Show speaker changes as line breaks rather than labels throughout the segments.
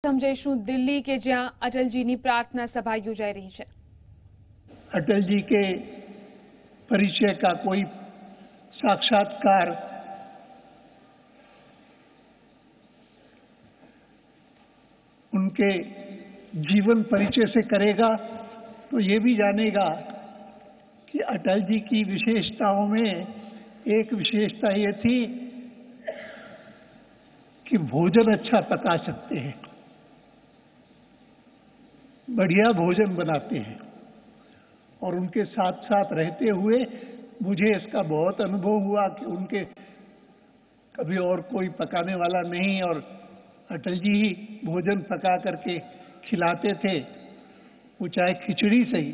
જઈશું દિલ્હી કે જ્યાં અટલજીની પ્રાર્થના સભા યોજાઈ રહી છે।
अटल जी के परिचय का कोई साक्षात्कार उनके जीवन परिचय से करेगा तो ये भी जानेगा कि अटल जी की विशेषताओं में एक विशेषता ये थी कि भोजन अच्छा पका सकते हैं, बढ़िया भोजन बनाते हैं। और उनके साथ साथ रहते हुए मुझे इसका बहुत अनुभव हुआ कि उनके कभी और कोई पकाने वाला नहीं, और अटल जी ही भोजन पका करके खिलाते थे, वो चाहे खिचड़ी सही।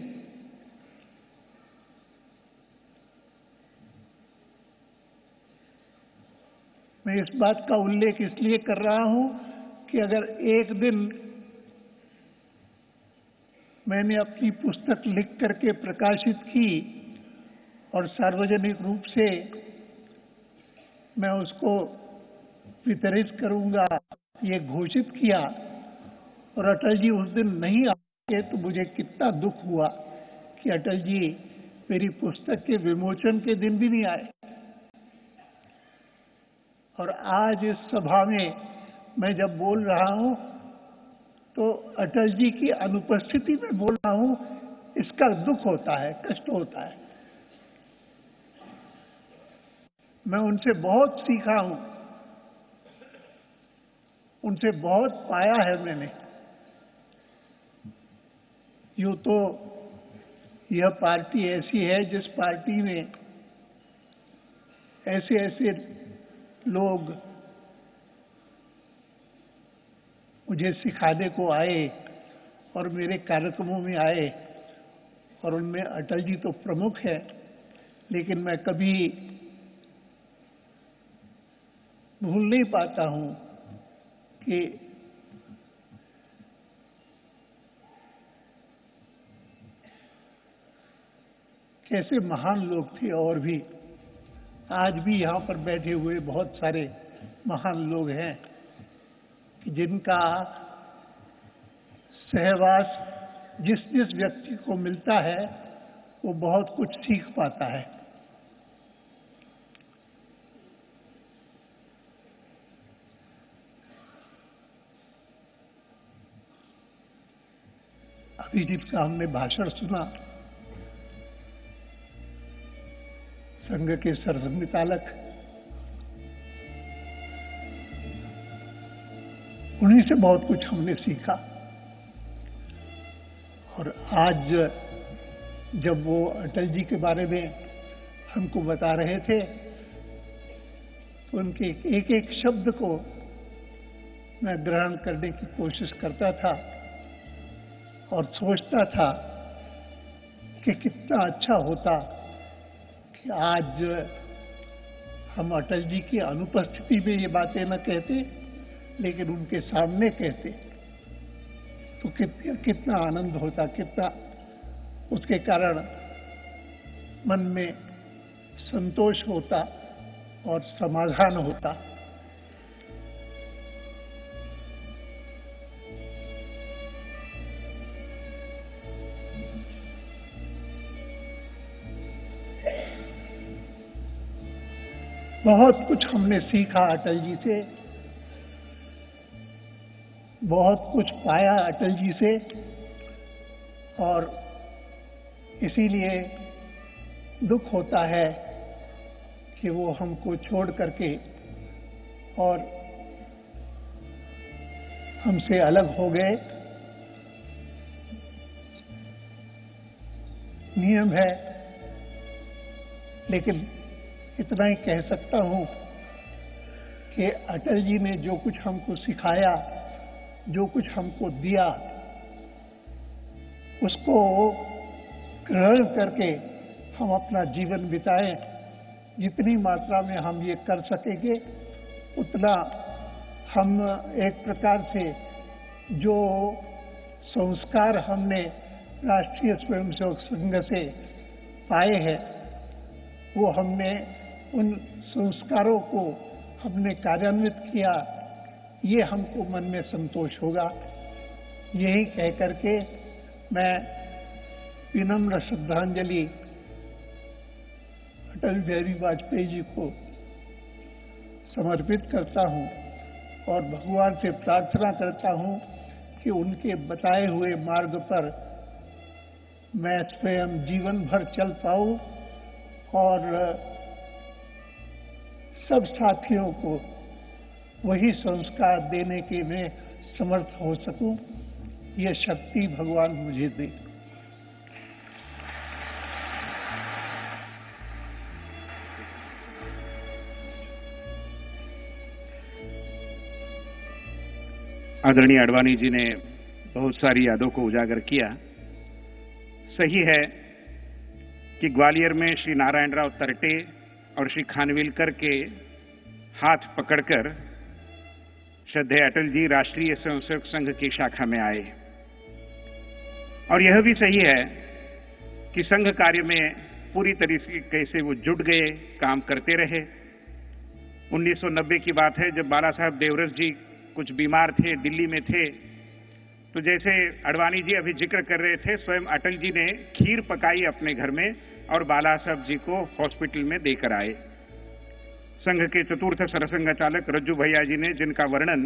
मैं इस बात का उल्लेख इसलिए कर रहा हूं कि अगर एक दिन मैंने अपनी पुस्तक लिख करके प्रकाशित की और सार्वजनिक रूप से मैं उसको वितरित करूंगा, ये घोषित किया, और अटल जी उस दिन नहीं आए तो मुझे कितना दुख हुआ कि अटल जी मेरी पुस्तक के विमोचन के दिन भी नहीं आए। और आज इस सभा में मैं जब बोल रहा हूं तो अटल जी की अनुपस्थिति में बोल रहा हूं, इसका दुख होता है, कष्ट होता है। मैं उनसे बहुत सीखा हूं, उनसे बहुत पाया है मैंने। यूं तो यह पार्टी ऐसी है जिस पार्टी में ऐसे ऐसे लोग मुझे सिखाने को आए और मेरे कार्यक्रमों में आए, और उनमें अटल जी तो प्रमुख है, लेकिन मैं कभी भूल नहीं पाता हूं कि कैसे महान लोग थे। और भी आज भी यहाँ पर बैठे हुए बहुत सारे महान लोग हैं जिनका सहवास जिस जिस व्यक्ति को मिलता है वो बहुत कुछ सीख पाता है। अभिजीत का हमने भाषण सुना, संघ के सरसंघचालक, उन्हीं से बहुत कुछ हमने सीखा। और आज जब वो अटल जी के बारे में हमको बता रहे थे तो उनके एक एक शब्द को मैं ग्रहण करने की कोशिश करता था और सोचता था कि कितना अच्छा होता कि आज हम अटल जी की अनुपस्थिति में ये बातें न कहते, लेकिन उनके सामने कहते तो कितना आनंद होता, कितना उसके कारण मन में संतोष होता और समाधान होता। बहुत कुछ हमने सीखा अटल जी से, बहुत कुछ पाया अटल जी से, और इसीलिए दुख होता है कि वो हमको छोड़ करके और हमसे अलग हो गए। नियम है, लेकिन इतना ही कह सकता हूं कि अटल जी ने जो कुछ हमको सिखाया, जो कुछ हमको दिया, उसको ग्रहण करके हम अपना जीवन बिताएं। जितनी मात्रा में हम ये कर सकेंगे उतना हम एक प्रकार से जो संस्कार हमने राष्ट्रीय स्वयंसेवक संघ से पाए हैं, वो हमने उन संस्कारों को हमने कार्यान्वित किया, ये हमको मन में संतोष होगा। यही कह करके मैं विनम्र श्रद्धांजलि अटल बिहारी वाजपेयी जी को समर्पित करता हूं और भगवान से प्रार्थना करता हूं कि उनके बताए हुए मार्ग पर मैं स्वयं जीवन भर चल पाऊं और सब साथियों को वही संस्कार देने के मैं समर्थ हो सकूं। ये शक्ति भगवान मुझे दे।
आदरणीय आडवाणी जी ने बहुत सारी यादों को उजागर किया। सही है कि ग्वालियर में श्री नारायण राव तरटे और श्री खानविलकर के हाथ पकड़कर श्रद्धेय अटल जी राष्ट्रीय स्वयंसेवक संघ की शाखा में आए, और यह भी सही है कि संघ कार्य में पूरी तरीके से वो जुट गए, काम करते रहे। 1990 की बात है, जब बाला साहब देवरस जी कुछ बीमार थे, दिल्ली में थे, तो जैसे आडवाणी जी अभी जिक्र कर रहे थे, स्वयं अटल जी ने खीर पकाई अपने घर में और बाला साहब जी को हॉस्पिटल में देकर आए। संघ के चतुर्थ सरसंघ चालक रज्जू भैया जी ने, जिनका वर्णन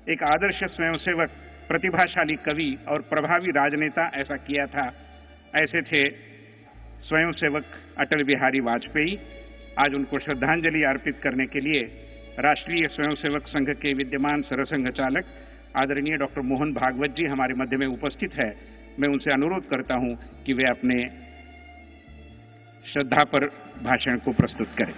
एक आदर्श स्वयंसेवक, प्रतिभाशाली कवि और प्रभावी राजनेता ऐसा किया था, ऐसे थे स्वयंसेवक अटल बिहारी वाजपेयी। आज उनको श्रद्धांजलि अर्पित करने के लिए राष्ट्रीय स्वयंसेवक संघ के विद्यमान सरसंघ चालक आदरणीय डॉक्टर मोहन भागवत जी हमारे मध्य में उपस्थित है। मैं उनसे अनुरोध करता हूं कि वे अपने श्रद्धा पर भाषण को प्रस्तुत करें।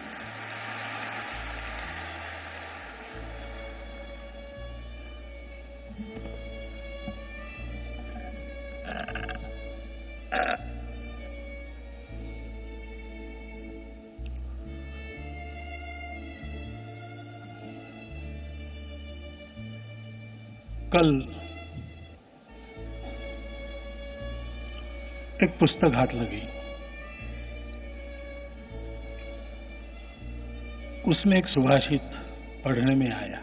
कल एक पुस्तक हाथ लगी, उसमें एक सुभाषित पढ़ने में आया।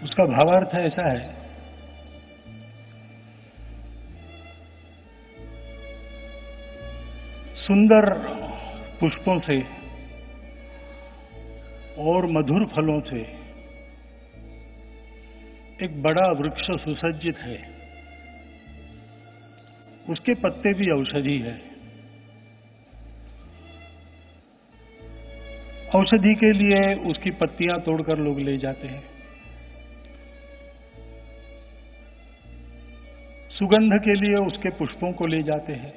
उसका भावार्थ ऐसा है, सुंदर पुष्पों से और मधुर फलों से एक बड़ा वृक्ष सुसज्जित है, उसके पत्ते भी औषधि है। औषधि के लिए उसकी पत्तियां तोड़कर लोग ले जाते हैं, सुगंध के लिए उसके पुष्पों को ले जाते हैं,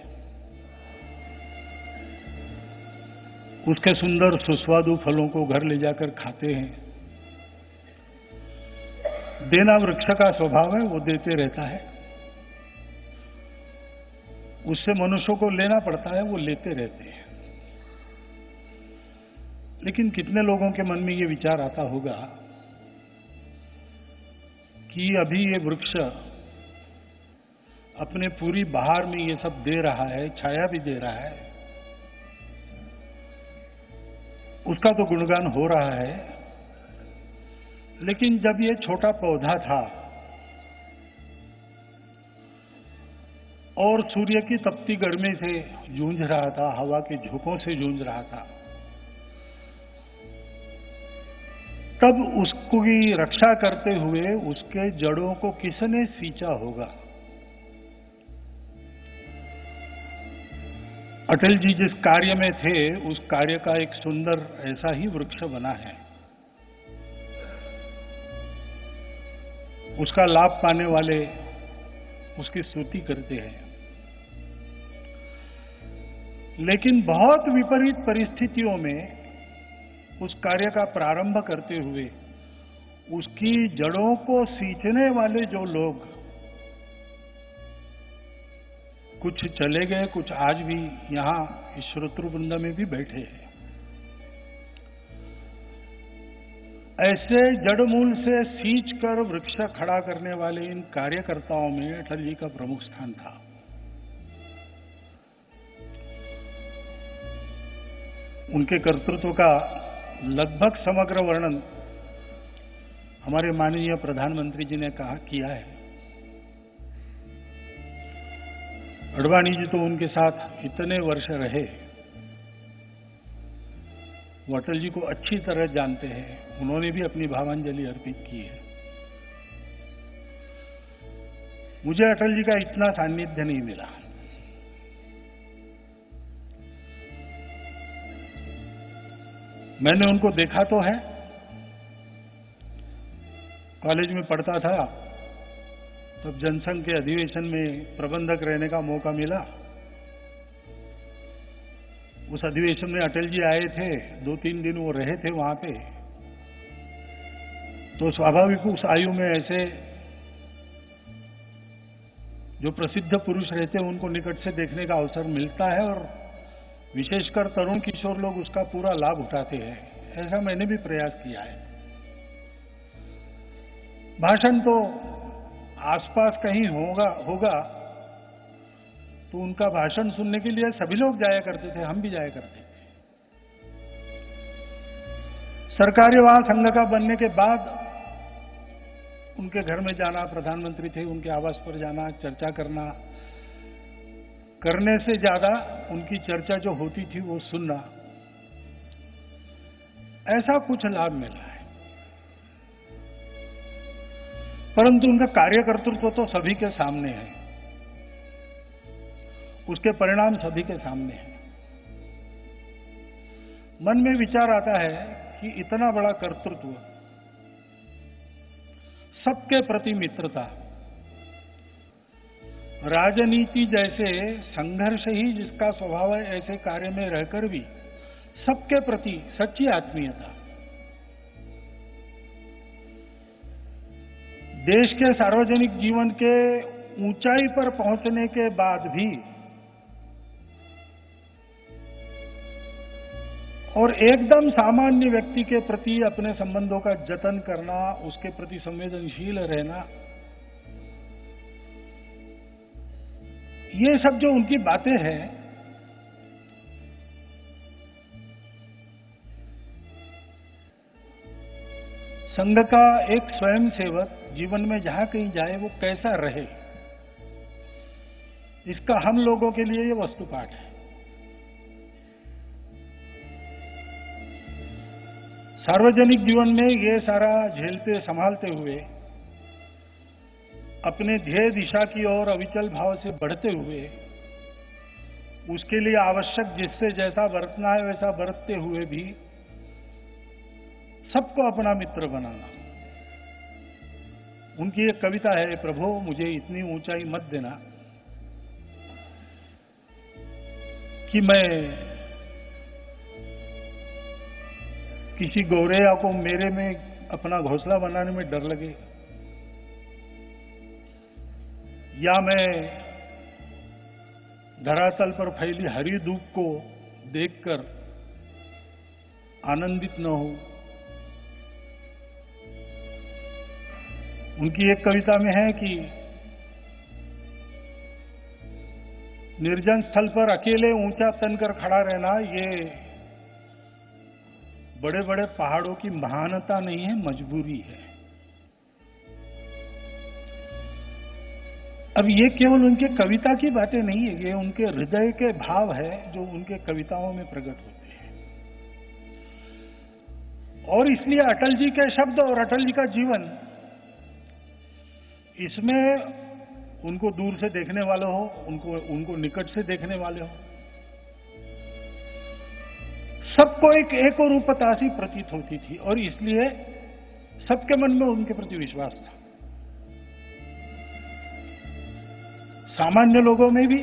उसके सुंदर सुस्वादु फलों को घर ले जाकर खाते हैं। देना वृक्ष का स्वभाव है, वो देते रहता है। उससे मनुष्यों को लेना पड़ता है, वो लेते रहते हैं। लेकिन कितने लोगों के मन में ये विचार आता होगा कि अभी ये वृक्ष अपने पूरी बहार में ये सब दे रहा है, छाया भी दे रहा है, उसका तो गुणगान हो रहा है, लेकिन जब ये छोटा पौधा था और सूर्य की तपती गर्मी से जूझ रहा था, हवा के झोंकों से जूझ रहा था, तब उसकी रक्षा करते हुए उसके जड़ों को किसने सींचा होगा? अटल जी जिस कार्य में थे, उस कार्य का एक सुंदर ऐसा ही वृक्ष बना है। उसका लाभ पाने वाले उसकी स्तुति करते हैं, लेकिन बहुत विपरीत परिस्थितियों में उस कार्य का प्रारंभ करते हुए उसकी जड़ों को सींचने वाले जो लोग, कुछ चले गए, कुछ आज भी यहां इस श्रोतृवृंद में भी बैठे हैं, ऐसे जड़मूल से सींचकर वृक्ष खड़ा करने वाले इन कार्यकर्ताओं में अटल जी का प्रमुख स्थान था। उनके कर्तृत्व का लगभग समग्र वर्णन हमारे माननीय प्रधानमंत्री जी ने कहा किया है। अडवाणी जी तो उनके साथ इतने वर्ष रहे, वो अटल जी को अच्छी तरह जानते हैं, उन्होंने भी अपनी भावांजलि अर्पित की है। मुझे अटल जी का इतना सान्निध्य नहीं मिला। मैंने उनको देखा तो है, कॉलेज में पढ़ता था तब जनसंघ के अधिवेशन में प्रबंधक रहने का मौका मिला। उस अधिवेशन में अटल जी आए थे, 2-3 दिन वो रहे थे वहां पे। तो स्वाभाविक उस आयु में ऐसे जो प्रसिद्ध पुरुष रहते हैं उनको निकट से देखने का अवसर मिलता है और विशेषकर तरुण किशोर लोग उसका पूरा लाभ उठाते हैं। ऐसा मैंने भी प्रयास किया है। भाषण तो आसपास कहीं होगा तो उनका भाषण सुनने के लिए सभी लोग जाया करते थे, हम भी जाया करते थे। सरकारी वहां संघ का बनने के बाद उनके घर में जाना, प्रधानमंत्री थे उनके आवास पर जाना, चर्चा करने से ज्यादा उनकी चर्चा जो होती थी वो सुनना, ऐसा कुछ लाभ मिला है। परंतु उनका कार्यकर्तृत्व तो सभी के सामने है, उसके परिणाम सभी के सामने है। मन में विचार आता है कि इतना बड़ा कर्तृत्व, सबके प्रति मित्रता, राजनीति जैसे संघर्ष ही जिसका स्वभाव है, ऐसे कार्य में रहकर भी सबके प्रति सच्ची आत्मीयता, देश के सार्वजनिक जीवन के ऊंचाई पर पहुंचने के बाद भी और एकदम सामान्य व्यक्ति के प्रति अपने संबंधों का जतन करना, उसके प्रति संवेदनशील रहना, ये सब जो उनकी बातें हैं, संघ का एक स्वयंसेवक जीवन में जहां कहीं जाए वो कैसा रहे, इसका हम लोगों के लिए ये वस्तुपाठ है। सार्वजनिक जीवन में ये सारा झेलते संभालते हुए अपने ध्येय दिशा की ओर अविचल भाव से बढ़ते हुए, उसके लिए आवश्यक जिससे जैसा बरतना है वैसा बरतते हुए भी सबको अपना मित्र बनाना। उनकी एक कविता है, प्रभु मुझे इतनी ऊंचाई मत देना कि मैं किसी गौरैया को मेरे में अपना घोंसला बनाने में डर लगे, या मैं धरातल पर फैली हरी धूप को देखकर आनंदित न हो। उनकी एक कविता में है कि निर्जन स्थल पर अकेले ऊंचा तनकर खड़ा रहना ये बड़े बड़े पहाड़ों की महानता नहीं है, मजबूरी है। अब ये केवल उनके कविता की बातें नहीं है, ये उनके हृदय के भाव है जो उनके कविताओं में प्रकट होते हैं। और इसलिए अटल जी के शब्द और अटल जी का जीवन, इसमें उनको दूर से देखने वाले हो, उनको निकट से देखने वाले हो, सबको एक रूपता सी प्रतीत होती थी और इसलिए सबके मन में उनके प्रति विश्वास था। सामान्य लोगों में भी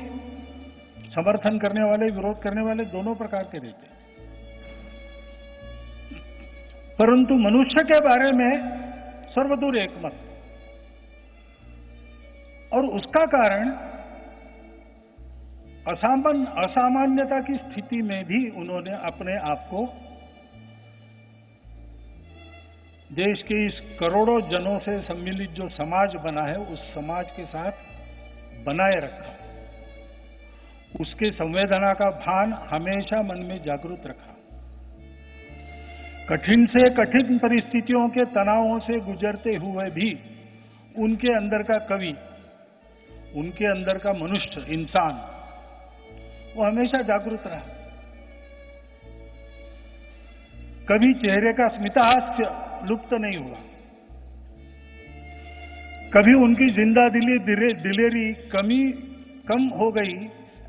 समर्थन करने वाले, विरोध करने वाले दोनों प्रकार के रहते, परंतु मनुष्य के बारे में सर्वदूर एकमत। और उसका कारण असामान्यता की स्थिति में भी उन्होंने अपने आप को देश के इस करोड़ों जनों से सम्मिलित जो समाज बना है उस समाज के साथ बनाए रखा, उसके संवेदना का भान हमेशा मन में जागृत रखा। कठिन से कठिन परिस्थितियों के तनावों से गुजरते हुए भी उनके अंदर का कवि, उनके अंदर का मनुष्य, इंसान, वो हमेशा जागृत रहा। कभी चेहरे का स्मितहास्य लुप्त नहीं हुआ, कभी उनकी जिंदा दिलेरी कम हो गई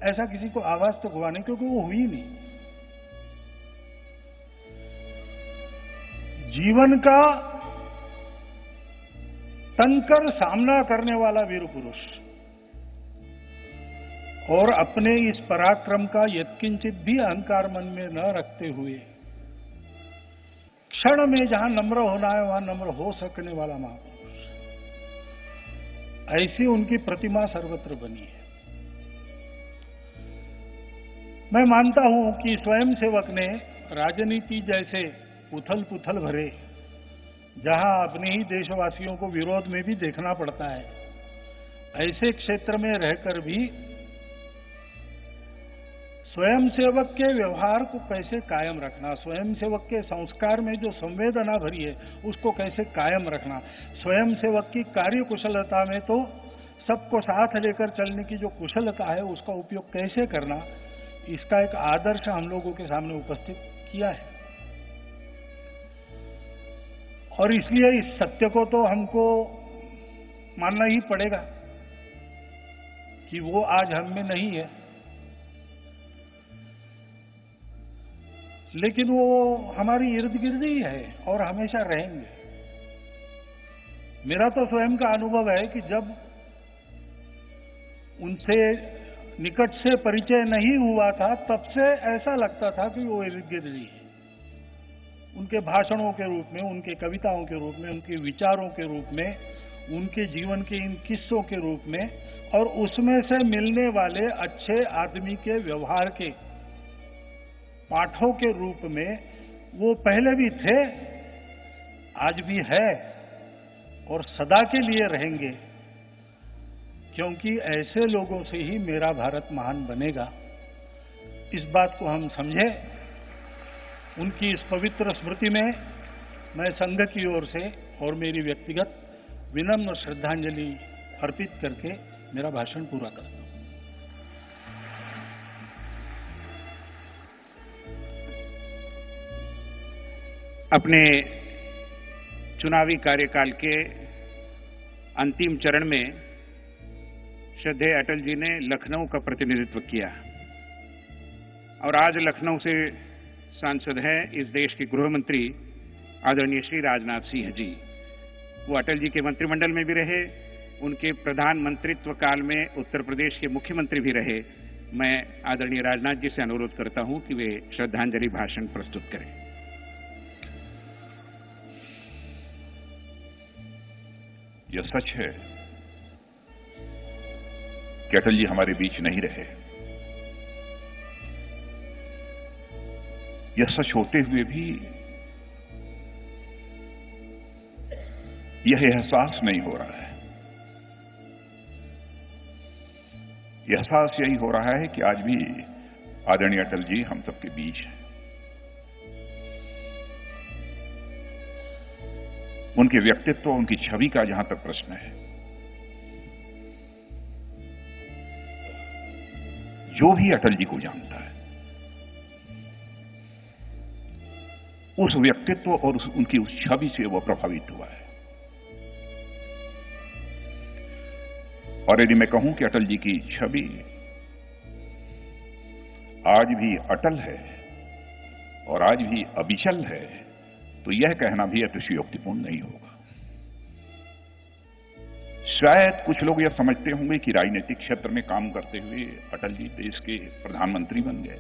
ऐसा किसी को आवाज तक हुआ नहीं, क्योंकि वो हुई नहीं। जीवन का तनकर सामना करने वाला वीर पुरुष और अपने इस पराक्रम का यत्किंचित भी अहंकार मन में न रखते हुए क्षण में जहां नम्र होना है वहां नम्र हो सकने वाला महापुरुष, ऐसी उनकी प्रतिमा सर्वत्र बनी है। मैं मानता हूं कि स्वयंसेवक ने राजनीति जैसे उथल पुथल भरे, जहां अपने ही देशवासियों को विरोध में भी देखना पड़ता है, ऐसे क्षेत्र में रहकर भी स्वयंसेवक के व्यवहार को कैसे कायम रखना, स्वयंसेवक के संस्कार में जो संवेदना भरी है उसको कैसे कायम रखना, स्वयंसेवक की कार्य कुशलता में तो सबको साथ लेकर चलने की जो कुशलता है उसका उपयोग कैसे करना, इसका एक आदर्श हम लोगों के सामने उपस्थित किया है। और इसलिए इस सत्य को तो हमको मानना ही पड़ेगा कि वो आज हम में नहीं है, लेकिन वो हमारी इर्द गिर्द ही है और हमेशा रहेंगे। मेरा तो स्वयं का अनुभव है कि जब उनसे निकट से परिचय नहीं हुआ था तब से ऐसा लगता था कि वो इर्द गिर्द ही है। उनके भाषणों के रूप में, उनके कविताओं के रूप में, उनके विचारों के रूप में, उनके जीवन के इन किस्सों के रूप में और उसमें से मिलने वाले अच्छे आदमी के व्यवहार के पाठों के रूप में वो पहले भी थे, आज भी है और सदा के लिए रहेंगे, क्योंकि ऐसे लोगों से ही मेरा भारत महान बनेगा। इस बात को हम समझें। उनकी इस पवित्र स्मृति में मैं संघ की ओर से और मेरी व्यक्तिगत विनम्र श्रद्धांजलि अर्पित करके मेरा भाषण पूरा करता हूं।
अपने चुनावी कार्यकाल के अंतिम चरण में श्रद्धेय अटल जी ने लखनऊ का प्रतिनिधित्व किया और आज लखनऊ से सांसद हैं इस देश के गृह मंत्री आदरणीय श्री राजनाथ सिंह जी। वो अटल जी के मंत्रिमंडल में भी रहे, उनके प्रधानमंत्रित्व काल में उत्तर प्रदेश के मुख्यमंत्री भी रहे। मैं आदरणीय राजनाथ जी से अनुरोध करता हूं कि वे श्रद्धांजलि भाषण प्रस्तुत करें।
यह सच है कि अटल जी हमारे बीच नहीं रहे। यह सच होते हुए भी यह एहसास नहीं हो रहा है। यह एहसास यही हो रहा है कि आज भी आदरणीय अटल जी हम सबके बीच हैं। उनके व्यक्तित्व, उनकी छवि का जहां तक प्रश्न है, जो भी अटल जी को जानता है उस व्यक्तित्व और उनकी उस छवि से वह प्रभावित हुआ है। और यदि मैं कहूं कि अटल जी की छवि आज भी अटल है और आज भी अविचल है, तो यह कहना भी अतिशयोक्तिपूर्ण नहीं होगा। शायद कुछ लोग यह समझते होंगे कि राजनीतिक क्षेत्र में काम करते हुए अटल जी देश के प्रधानमंत्री बन गए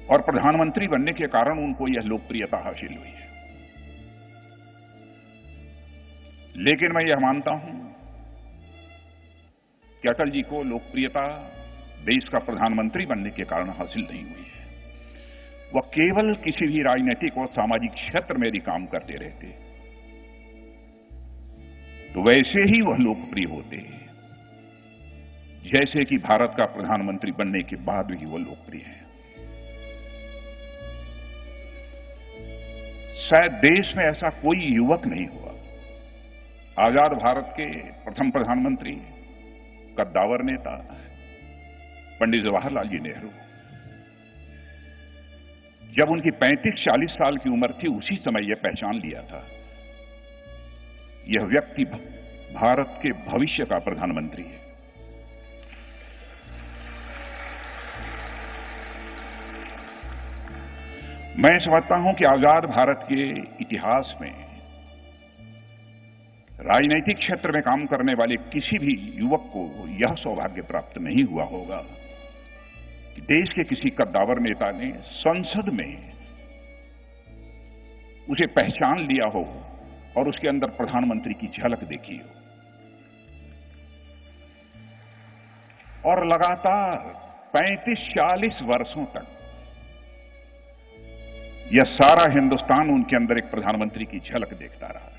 और प्रधानमंत्री बनने के कारण उनको यह लोकप्रियता हासिल हुई है। लेकिन मैं यह मानता हूं कि अटल जी को लोकप्रियता देश का प्रधानमंत्री बनने के कारण हासिल नहीं हुई है। वह केवल किसी भी राजनीतिक और सामाजिक क्षेत्र में यदि काम करते रहते तो वैसे ही वह लोकप्रिय होते हैं जैसे कि भारत का प्रधानमंत्री बनने के बाद भी वह लोकप्रिय है। शायद देश में ऐसा कोई युवक नहीं हुआ। आजाद भारत के प्रथम प्रधानमंत्री, कद्दावर नेता पंडित जवाहरलाल जी नेहरू, जब उनकी 35-40 साल की उम्र थी, उसी समय यह पहचान लिया था, यह व्यक्ति भारत के भविष्य का प्रधानमंत्री है। मैं समझता हूं कि आजाद भारत के इतिहास में राजनीतिक क्षेत्र में काम करने वाले किसी भी युवक को यह सौभाग्य प्राप्त नहीं हुआ होगा कि देश के किसी कद्दावर नेता ने संसद में उसे पहचान लिया हो और उसके अंदर प्रधानमंत्री की झलक देखी हो, और लगातार 35-40 वर्षों तक यह सारा हिंदुस्तान उनके अंदर एक प्रधानमंत्री की झलक देखता रहा है।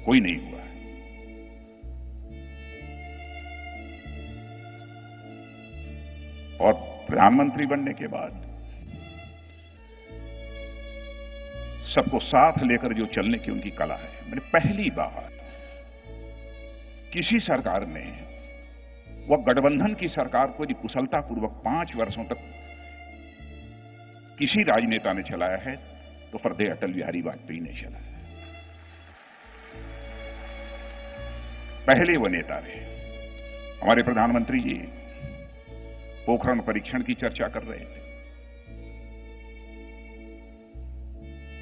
कोई नहीं हुआ है। और प्रधानमंत्री बनने के बाद सबको साथ लेकर जो चलने की उनकी कला है, मैंने पहली बार किसी सरकार ने, वह गठबंधन की सरकार को यदि कुशलतापूर्वक 5 वर्षों तक किसी राजनेता ने चलाया है तो फर्दे अटल बिहारी वाजपेयी ने चलाया। पहले वो नेता रहे। हमारे प्रधानमंत्री जी पोखरण परीक्षण की चर्चा कर रहे थे।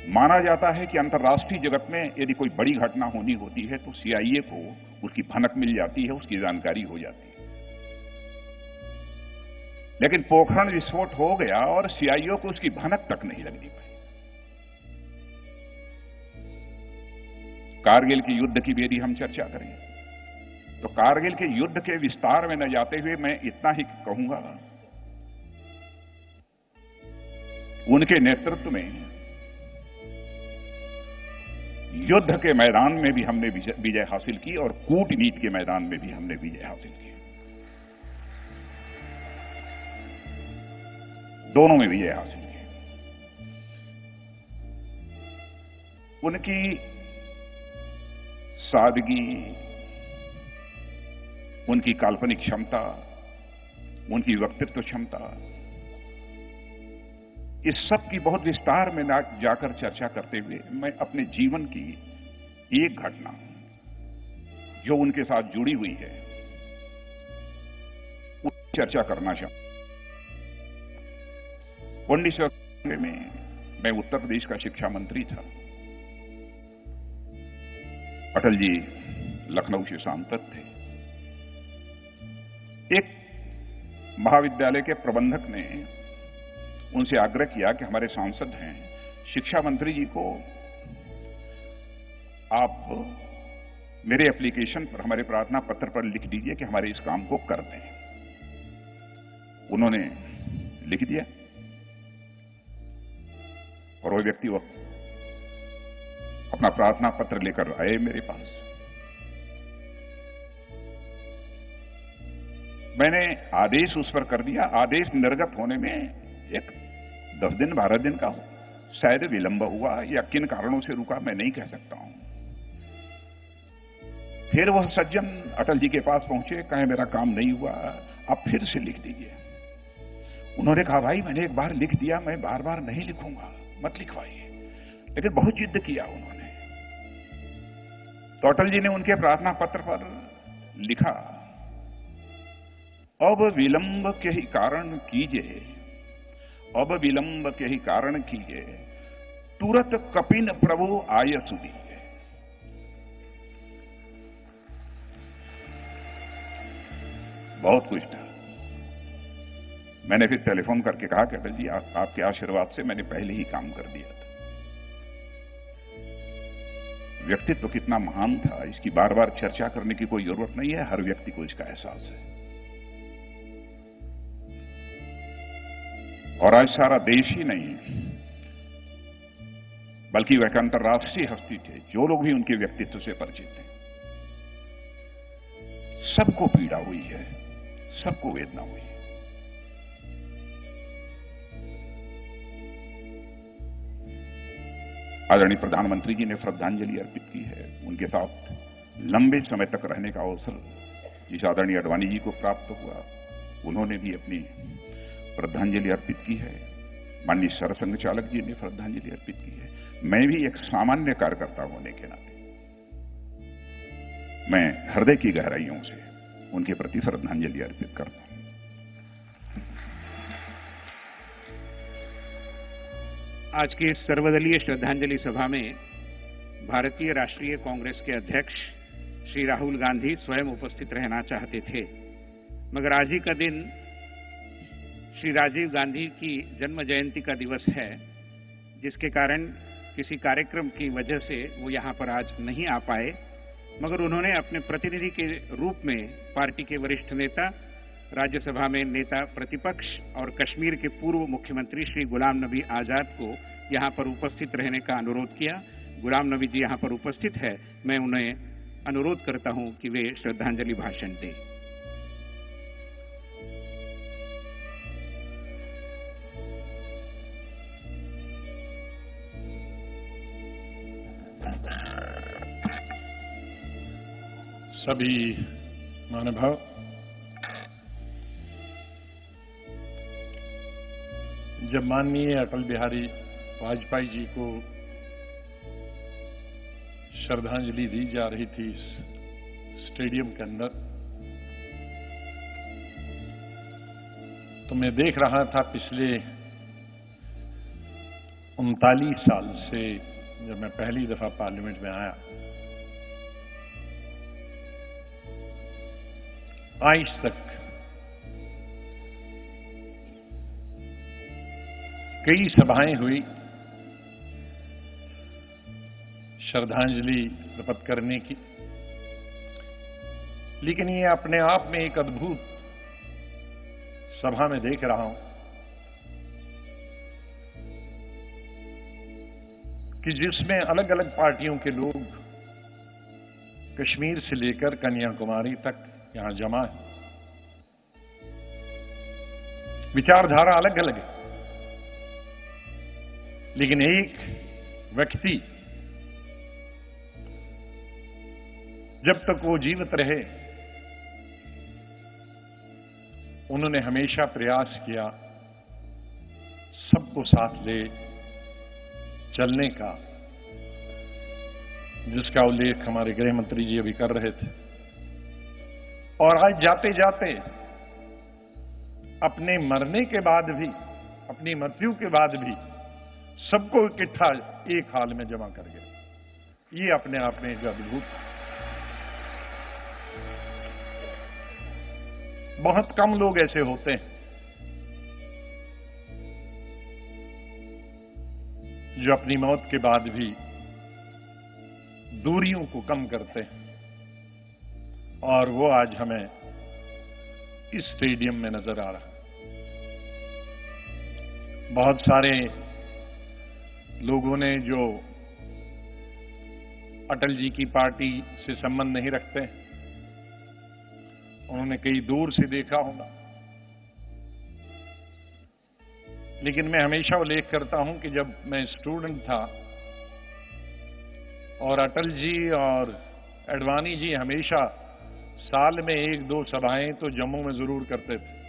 माना जाता है कि अंतर्राष्ट्रीय जगत में यदि कोई बड़ी घटना होनी होती है तो सीआईए को उसकी भनक मिल जाती है, उसकी जानकारी हो जाती है। लेकिन पोखरण विस्फोट हो गया और सीआईए को उसकी भनक तक नहीं लगनी पाई। कारगिल के युद्ध की भी यदि हम चर्चा करें तो कारगिल के युद्ध के विस्तार में न जाते हुए मैं इतना ही कहूंगा, उनके नेतृत्व में युद्ध के मैदान में भी हमने विजय हासिल की और कूटनीति के मैदान में भी हमने विजय हासिल की। दोनों में विजय हासिल की। उनकी सादगी, उनकी काल्पनिक क्षमता, उनकी व्यक्तित्व क्षमता, इस सब की बहुत विस्तार में जाकर चर्चा करते हुए मैं अपने जीवन की एक घटना जो उनके साथ जुड़ी हुई है उसकी चर्चा करना चाहूं। 1991 में मैं उत्तर प्रदेश का शिक्षा मंत्री था। अटल जी लखनऊ से सांसद थे। एक महाविद्यालय के प्रबंधक ने उनसे आग्रह किया कि हमारे सांसद हैं, शिक्षा मंत्री जी को आप मेरे एप्लीकेशन पर, हमारे प्रार्थना पत्र पर लिख दीजिए कि हमारे इस काम को कर दें। उन्होंने लिख दिया और वो व्यक्ति अपना प्रार्थना पत्र लेकर आए मेरे पास। मैंने आदेश उस पर कर दिया। आदेश निर्गत होने में एक 10 दिन 12 दिन का शायद विलंब हुआ या किन कारणों से रुका मैं नहीं कह सकता हूं। फिर वह सज्जन अटल जी के पास पहुंचे, कहे मेरा काम नहीं हुआ, आप फिर से लिख दीजिए। उन्होंने कहा भाई मैंने एक बार लिख दिया, मैं बार बार नहीं लिखूंगा, मत लिखवाइए। लेकिन बहुत जिद किया उन्होंने। तो अटल जी ने उनके प्रार्थना पत्र पर लिखा, अब विलंब के ही कारण कीजिए, अब विलंब के ही कारण कीजिए, तुरत कपिन प्रभु आय सुदीजिए। बहुत कुछ था। मैंने फिर टेलीफोन करके कहा कि अटल जी आपके आशीर्वाद से मैंने पहले ही काम कर दिया था। व्यक्तित्व कितना महान था इसकी बार बार चर्चा करने की कोई जरूरत नहीं है, हर व्यक्ति को इसका एहसास है। और आज सारा देश ही नहीं बल्कि वह एक अंतर्राष्ट्रीय हस्ती थे। जो लोग भी उनके व्यक्तित्व से परिचित थे, सबको पीड़ा हुई है, सबको वेदना हुई है। आदरणीय प्रधानमंत्री जी ने श्रद्धांजलि अर्पित की है। उनके साथ लंबे समय तक रहने का अवसर जिस आदरणीय अडवाणी जी को प्राप्त हुआ, उन्होंने भी अपनी श्रद्धांजलि अर्पित की है। माननीय सरसंघ चालक जी ने श्रद्धांजलि अर्पित की है। मैं भी एक सामान्य कार्यकर्ता होने के नाते मैं हृदय की गहराइयों से उनके प्रति श्रद्धांजलि अर्पित करता हूं।
आज की इस सर्वदलीय श्रद्धांजलि सभा में भारतीय राष्ट्रीय कांग्रेस के अध्यक्ष श्री राहुल गांधी स्वयं उपस्थित रहना चाहते थे, मगर आज ही का दिन श्री राजीव गांधी की जन्म जयंती का दिवस है, जिसके कारण किसी कार्यक्रम की वजह से वो यहां पर आज नहीं आ पाए। मगर उन्होंने अपने प्रतिनिधि के रूप में पार्टी के वरिष्ठ नेता, राज्यसभा में नेता प्रतिपक्ष और कश्मीर के पूर्व मुख्यमंत्री श्री गुलाम नबी आजाद को यहां पर उपस्थित रहने का अनुरोध किया। गुलाम नबी जी यहां पर उपस्थित है, मैं उन्हें अनुरोध करता हूं कि वे श्रद्धांजलि भाषण दें।
सभी महानुभाव, जब माननीय अटल बिहारी वाजपेयी जी को श्रद्धांजलि दी जा रही थी स्टेडियम के अंदर, तो मैं देख रहा था पिछले 39 साल से जब मैं पहली दफा पार्लियामेंट में आया, आज तक कई सभाएं हुई श्रद्धांजलि अर्पित करने की, लेकिन ये अपने आप में एक अद्भुत सभा में देख रहा हूं कि जिसमें अलग अलग पार्टियों के लोग कश्मीर से लेकर कन्याकुमारी तक यहां जमा है। विचारधारा अलग अलग है, लेकिन एक व्यक्ति जब तक वो जीवित रहे, उन्होंने हमेशा प्रयास किया सबको साथ ले चलने का, जिसका उल्लेख हमारे गृह मंत्री जी अभी कर रहे थे। और आज जाते जाते अपने मरने के बाद भी, अपनी मृत्यु के बाद भी सबको इकट्ठा एक हाल में जमा कर गए। ये अपने आप में एक अद्भुत, बहुत कम लोग ऐसे होते हैं जो अपनी मौत के बाद भी दूरियों को कम करते हैं, और वो आज हमें इस स्टेडियम में नजर आ रहा है। बहुत सारे लोगों ने जो अटल जी की पार्टी से संबंध नहीं रखते, उन्होंने कई दूर से देखा होगा, लेकिन मैं हमेशा उल्लेख करता हूं कि जब मैं स्टूडेंट था और अटल जी और अडवाणी जी हमेशा साल में 1-2 सभाएं तो जम्मू में जरूर करते थे,